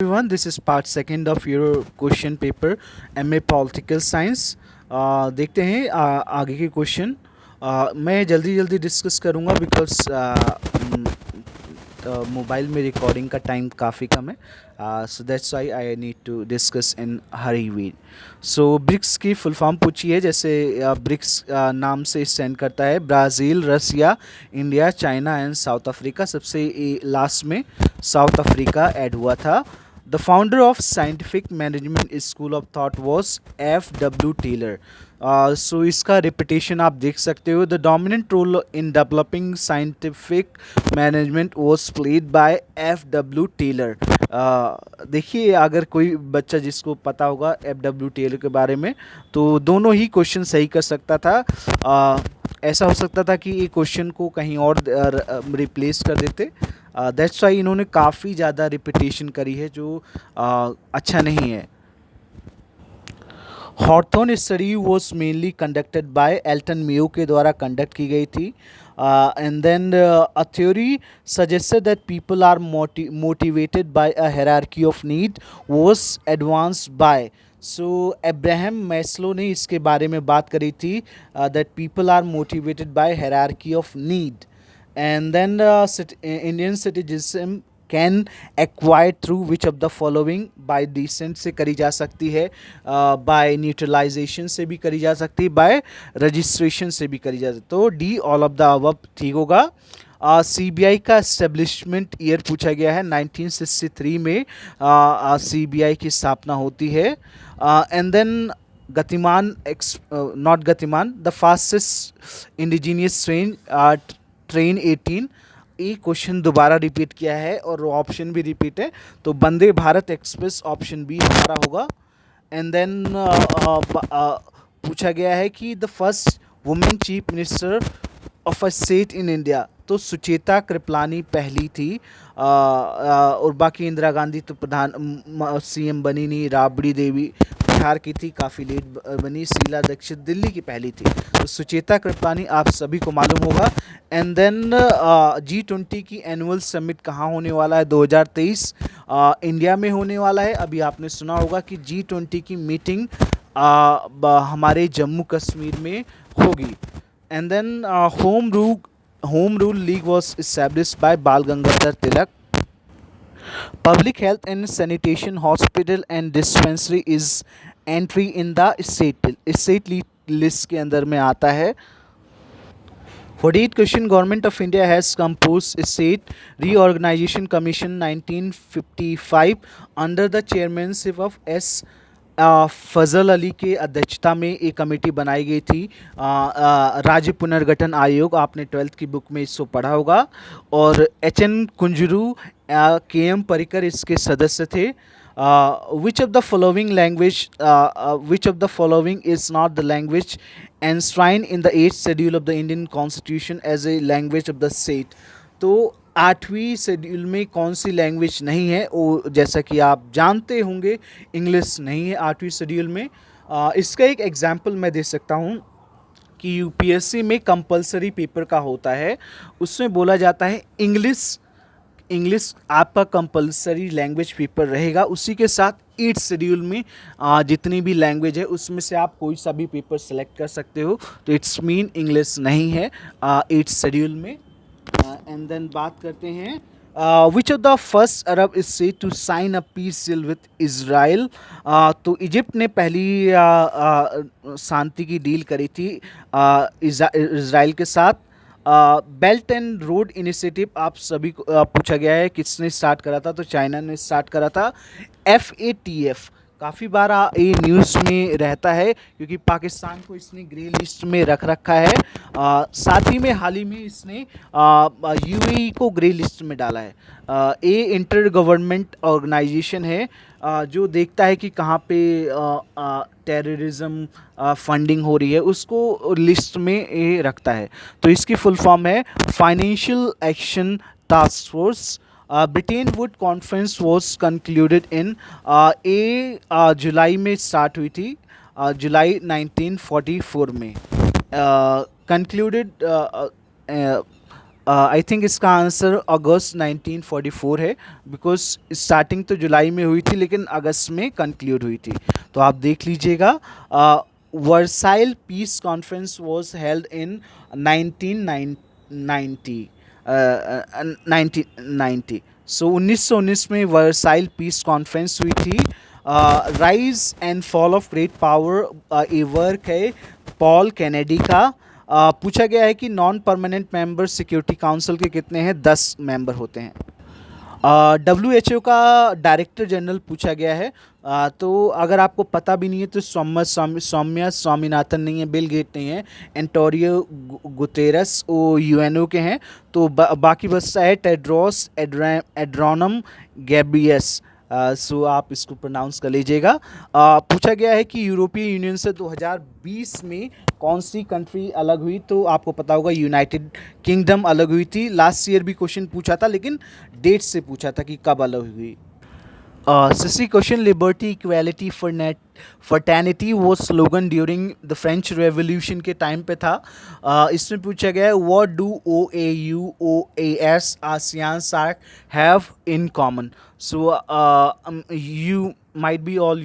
Everyone, this is part second of your question paper MA Political Science। देखते हैं आगे के क्वेश्चन। मैं जल्दी जल्दी डिस्कस करूँगा बिकॉज मोबाइल में रिकॉर्डिंग का टाइम काफ़ी कम है, so that's why I need to discuss in hurry way. So BRICS की फुल फॉर्म पूछी है, जैसे ब्रिक्स नाम से स्टैंड करता है Brazil, Russia, India, China and South Africa. सबसे लास्ट में साउथ अफ्रीका ऐड हुआ था। The founder of scientific management school of thought was F.W. Taylor. So इसका रिपीटेशन आप देख सकते हो। The dominant role in developing scientific management was played by F.W. Taylor. देखिए, अगर कोई बच्चा जिसको पता होगा F.W. टेलर के बारे में, तो दोनों ही क्वेश्चन सही कर सकता था। ऐसा हो सकता था कि ये क्वेश्चन को कहीं और रिप्लेस कर देते। दैट्स वाई इन्होंने काफ़ी ज़्यादा रिपीटेशन करी है, जो अच्छा नहीं है। हॉर्थोन study was mainly conducted by Elton Mayo के द्वारा कंडक्ट की गई थी। And then a theory suggested that people are motivated by a hierarchy of need was advanced by. So Abraham Maslow ने इसके बारे में बात करी थी, that people are motivated by hierarchy of need. And then Indian citizenship can acquire through which of the following? by descent से करी जा सकती है, by neutralization से भी करी जा सकती है, by registration से भी करी जा सकती है। तो D all of the above ठीक होगा। सीबीआई का एस्टेब्लिशमेंट ईयर पूछा गया है। 1963 में सीबीआई की स्थापना होती है। एंड देन गतिमान नॉट गतिमान, द फास्टेस्ट इंडिजीनियस ट्रेन 18। ये क्वेश्चन दोबारा रिपीट किया है और ऑप्शन भी रिपीट है, तो Vande Bharat express option B हमारा होगा। एंड देन पूछा गया है कि the first women chief minister of a state in India, तो सुचेता कृपलानी पहली थी। और बाकी इंदिरा गांधी तो प्रधान सीएम बनी नहीं। राबड़ी देवी बिहार की थी, काफ़ी लेट बनी। शीला दीक्षित दिल्ली की पहली थी। तो सुचेता कृपलानी आप सभी को मालूम होगा। एंड देन G20 की एनुअल समिट कहाँ होने वाला है? 2023 इंडिया में होने वाला है। अभी आपने सुना होगा कि G20 की मीटिंग हमारे जम्मू कश्मीर में होगी। And then home rule league was established by Bal Gangadhar Tilak. Public health and sanitation hospital and dispensary is entry in the state list के अंदर में आता है। 48 question government of India has compose state reorganisation commission 1955 under the chairmanship of S Fazal Ali के अध्यक्षता में एक committee बनाई गई थी, राज्य पुनर्गठन आयोग। आपने 12th की बुक में इसको पढ़ा होगा। और HN कुंजरू, KM परिकर इसके सदस्य थे। which of the following language which of the following is not the language enshrined in the 8th schedule of the Indian Constitution as a language of the state? तो 8वीं शेड्यूल में कौन सी language नहीं है? वो जैसा कि आप जानते होंगे, इंग्लिश नहीं है 8वीं शेड्यूल में। इसका एक एग्जांपल मैं दे सकता हूँ कि यूपीएससी में कंपलसरी पेपर का होता है, उसमें बोला जाता है इंग्लिश आपका कंपलसरी लैंग्वेज पेपर रहेगा। उसी के साथ 8th शेड्यूल में जितनी भी लैंग्वेज है उसमें से आप कोई सा भी पेपर सेलेक्ट कर सकते हो, तो इट्स मीन इंग्लिश नहीं है 8th शेड्यूल में। एंड देन बात करते हैं which of the first Arab state to sign a peace deal with Israel. तो इजिप्ट ने पहली शांति की डील करी थी इज़राइल के साथ। बेल्ट एंड रोड इनिशिएटिव आप सभी को पूछा गया है किसने स्टार्ट करा था, तो चाइना ने स्टार्ट करा था। FATF काफ़ी बार ये न्यूज़ में रहता है क्योंकि पाकिस्तान को इसने ग्रे लिस्ट में रख रखा है। साथ ही में हाल ही में इसने UAE को ग्रे लिस्ट में डाला है। ये इंटर गवर्नमेंट ऑर्गेनाइजेशन है जो देखता है कि कहाँ पे टेररिज्म फंडिंग हो रही है, उसको लिस्ट में ये रखता है। तो इसकी फुल फॉर्म है financial action task force. Bretton Wood conference was concluded in जुलाई में स्टार्ट हुई थी, जुलाई 1944 में कंक्लूडेड। आई थिंक इसका आंसर अगस्त 1944 है, बिकॉज स्टार्टिंग तो जुलाई में हुई थी लेकिन अगस्त में कंक्लूड हुई थी। तो आप देख लीजिएगा। Versailles piece conference was held in 1990, 1990। सो 1919 में वर्साइल पीस कॉन्फ्रेंस हुई थी। Rise and fall of great power A work है पॉल कैनेडी का। पूछा गया है कि non permanent member security council के कितने हैं? 10 मेंबर होते हैं। WHO का डायरेक्टर जनरल पूछा गया है। तो अगर आपको पता भी नहीं है तो सौम्या स्वामीनाथन नहीं है, बिल गेट नहीं है, एंटोरियो गुतेरस वो यूएनओ के हैं। तो बाकी बचता है टेड्रोस एड्रोनम गैब्रियस। सो आप इसको प्रोनाउंस कर लीजिएगा। पूछा गया है कि यूरोपीय यूनियन से 2020 में कौन सी कंट्री अलग हुई? तो आपको पता होगा यूनाइटेड किंगडम अलग हुई थी। लास्ट ईयर भी क्वेश्चन पूछा था लेकिन डेट से पूछा था कि कब अलग हुई। सिसी क्वेश्चन, लिबर्टी इक्वालिटी फर्टैनिटी वो slogan during the French revolution के टाइम पे था। इसमें पूछा गया है what do OAU OAS ASEAN SAARC have in common? So you might be all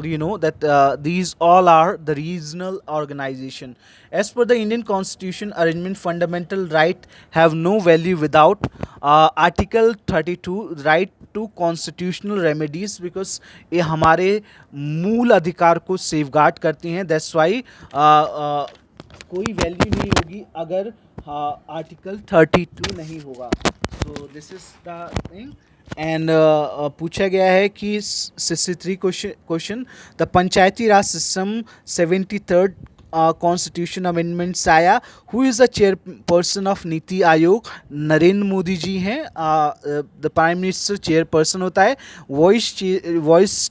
you know that these all are the regional organization. As per the Indian Constitution, arrangement fundamental right have no value without Article 32 right to constitutional remedies, because ये हमारे मूल अधिकार को safeguard करती हैं। That's why कोई value नहीं होगी अगर आर्टिकल 32 नहीं होगा। So this is the thing. And पूछा गया है कि 63 question, the Panchayati Raj system 73rd constitution amendment से आया। Who is the chairperson of NITI Aayog? Narendra Modi ji हैं। द प्राइम मिनिस्टर चेयरपर्सन होता है। वॉइस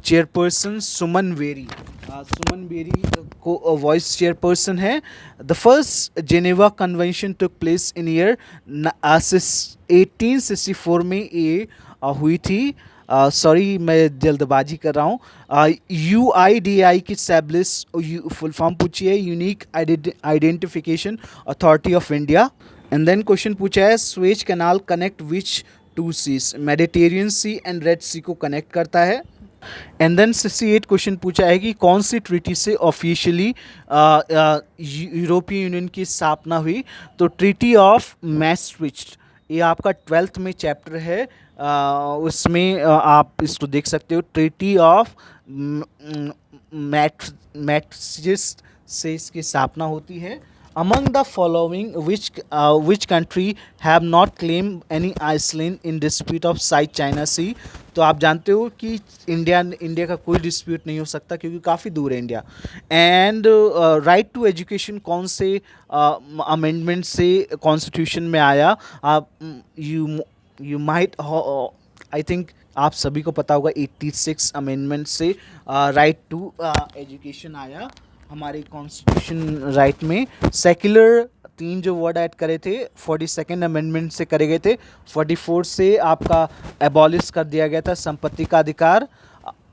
चेयरपर्सन सुमन बेरी। सुमन बेरी को वॉइस चेयरपर्सन है। The first Geneva convention took place in year 1864 में ये हुई थी। सॉरी मैं जल्दबाजी कर रहा हूँ। UIDAI की स्टैब्लिश फुल फॉर्म पूछी है, unique identification authority of India. And then question पूछा है Suez canal connect which two seas? Mediterranean sea and red sea को कनेक्ट करता है। एंड देन 68 क्वेश्चन पूछा है कि कौन सी ट्रीटी से ऑफिशियली यूरोपीय यूनियन की स्थापना हुई? तो ट्रीटी ऑफ मैस्ट्रिक्ट, ये आपका 12th में चैप्टर है। उसमें आप इसको देख सकते हो। ट्रीटी ऑफ मैस्ट्रिक्ट से इसकी स्थापना होती है। Among the following which country have not claim any island in dispute of South China sea? तो आप जानते हो कि इंडिया का कोई डिस्प्यूट नहीं हो सकता क्योंकि काफ़ी दूर है India. And right to education कौन से अमेंडमेंट से कॉन्स्टिट्यूशन में आया? आप यू माइट आई थिंक आप सभी को पता होगा 86 अमेंडमेंट से राइट टू एजुकेशन आया हमारे कॉन्स्टिट्यूशन राइट में। सेक्युलर 3 जो वर्ड ऐड करे थे 42nd अमेंडमेंट से करे गए थे। 44 से आपका एबॉलिश कर दिया गया था संपत्ति का अधिकार।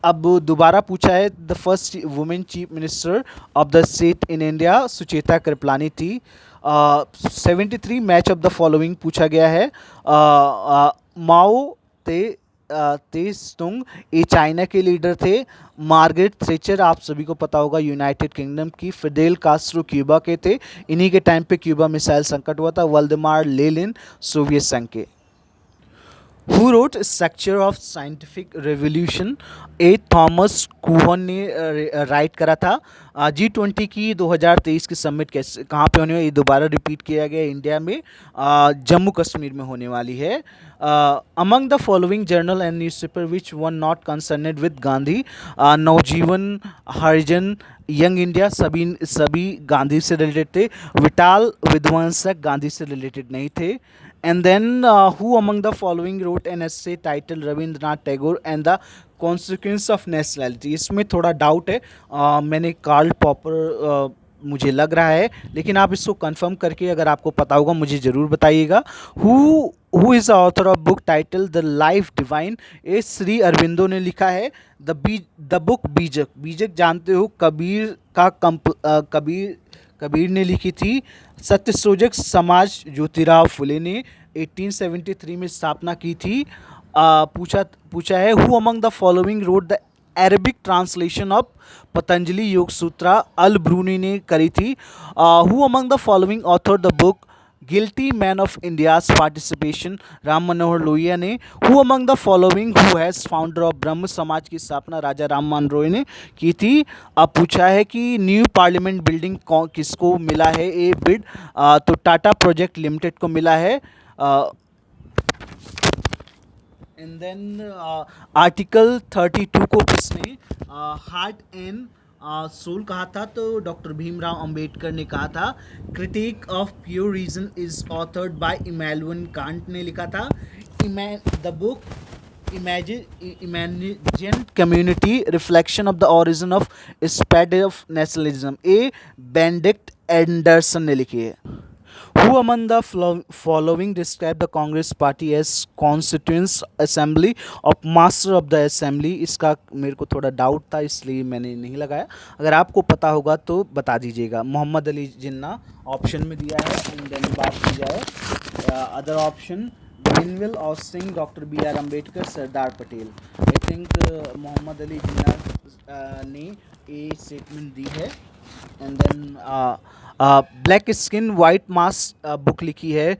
अब दोबारा पूछा है the first women chief minister of the state in India Sucheta Kripalani थी। 73 मैच ऑफ द फॉलोइंग पूछा गया है। माओ ते तुंग ये चाइना के लीडर थे। मार्गरेट थ्रेचर आप सभी को पता होगा यूनाइटेड किंगडम की। फिडेल कास्ट्रो क्यूबा के थे, इन्हीं के टाइम पे क्यूबा मिसाइल संकट हुआ था। वल्डेमार लेनिन सोवियत संघ के। Who wrote structure of scientific revolution? A Thomas Kuhn ने राइट करा था। G20 की 2023 की समिट कैसे कहाँ पे होने वाली? ये दोबारा रिपीट किया गया इंडिया में, जम्मू कश्मीर में होने वाली है। Among the following journal and newspaper which one not concerned with Gandhi? Navjivan, Harijan, young India सभी गांधी से रिलेटेड थे। विटाल विध्वंसक गांधी से रिलेटेड नहीं थे। And then who among the following wrote an essay titled Rabindranath Tagore and the consequence of nationality? इसमें थोड़ा doubt है। मैंने कार्ल पॉपर मुझे लग रहा है, लेकिन आप इसको कंफर्म करके अगर आपको पता होगा मुझे ज़रूर बताइएगा। Who is the author of book title the life divine? ये श्री अरविंदो ने लिखा है। द बुक बीजक। बीजक जानते हो कबीर कबीर ने लिखी थी। सत्यशोधक समाज ज्योतिराव फुले ने 1873 में स्थापना की थी। पूछा पूछा है, who among the following wrote the Arabic translation of Patanjali Yoga Sutra? Al Biruni ने करी थी। Who among the following author the book guilty man of India's participation? Ram Manohar Lohia ने। Who among the following who has founder of Brahmo Samaj की स्थापना राजा राम मोहन रॉय ने की थी। अब पूछा है कि न्यू पार्लियामेंट बिल्डिंग किसको मिला है ए बिड? तो टाटा प्रोजेक्ट लिमिटेड को मिला है। एंड देन आर्टिकल 32 को किसने हार्ट एंड सोल कहा था? तो डॉक्टर भीमराव अंबेडकर ने कहा था। Critique of pure reason is authored by Immanuel Kant ने लिखा था। The book imagine community reflection of the origin of spread of nationalism a Benedict Anderson ने लिखी है। Who among the following describe the Congress Party as Constituent Assembly of Master of the Assembly? इसका मेरे को थोड़ा doubt था इसलिए मैंने नहीं लगाया। अगर आपको पता होगा तो बता दीजिएगा। मोहम्मद अली जिन्ना ऑप्शन में दिया है। एंड देन बात की जाए other option, Granville Austin, doctor B R Ambedkar, Sardar Patel. I think Mohammad Ali Jinnah ने ये स्टेटमेंट दी है। And then black skin white mask book लिखी है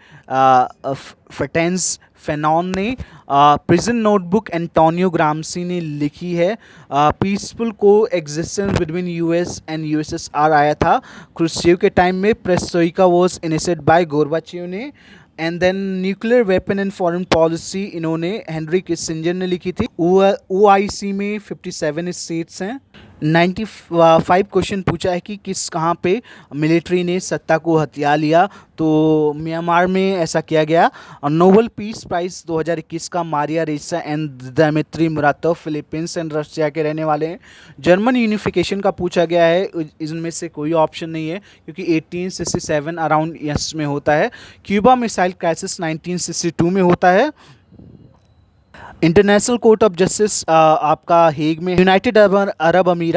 फटेंस फेनॉन ने। प्रिजन नोटबुक एंटोनियो ग्रामसी ने लिखी है। Peaceful coexistence between US and USSR आया था क्रुश्चेव के टाइम में। Perestroika was initiated by Gorbachev ने। And then nuclear weapon and foreign policy इन्होंने हेनरी किसिंजर ने लिखी थी। OIC में 57 स्टेट्स हैं। 95 क्वेश्चन पूछा है कि किस कहाँ पे मिलिट्री ने सत्ता को हथिया लिया? तो म्यांमार में ऐसा किया गया। और नोबेल पीस प्राइज़ 2021 का Maria Ressa and Dmitry Muratov Philippines and Russia के रहने वाले हैं। जर्मन यूनिफिकेशन का पूछा गया है। इनमें से कोई ऑप्शन नहीं है क्योंकि 1867 अराउंड यस में होता है। क्यूबा मिसाइल क्राइसिस 1962 में होता है। इंटरनेशनल कोर्ट ऑफ जस्टिस आपका हेग में। यूनाइटेड अरब अमीरात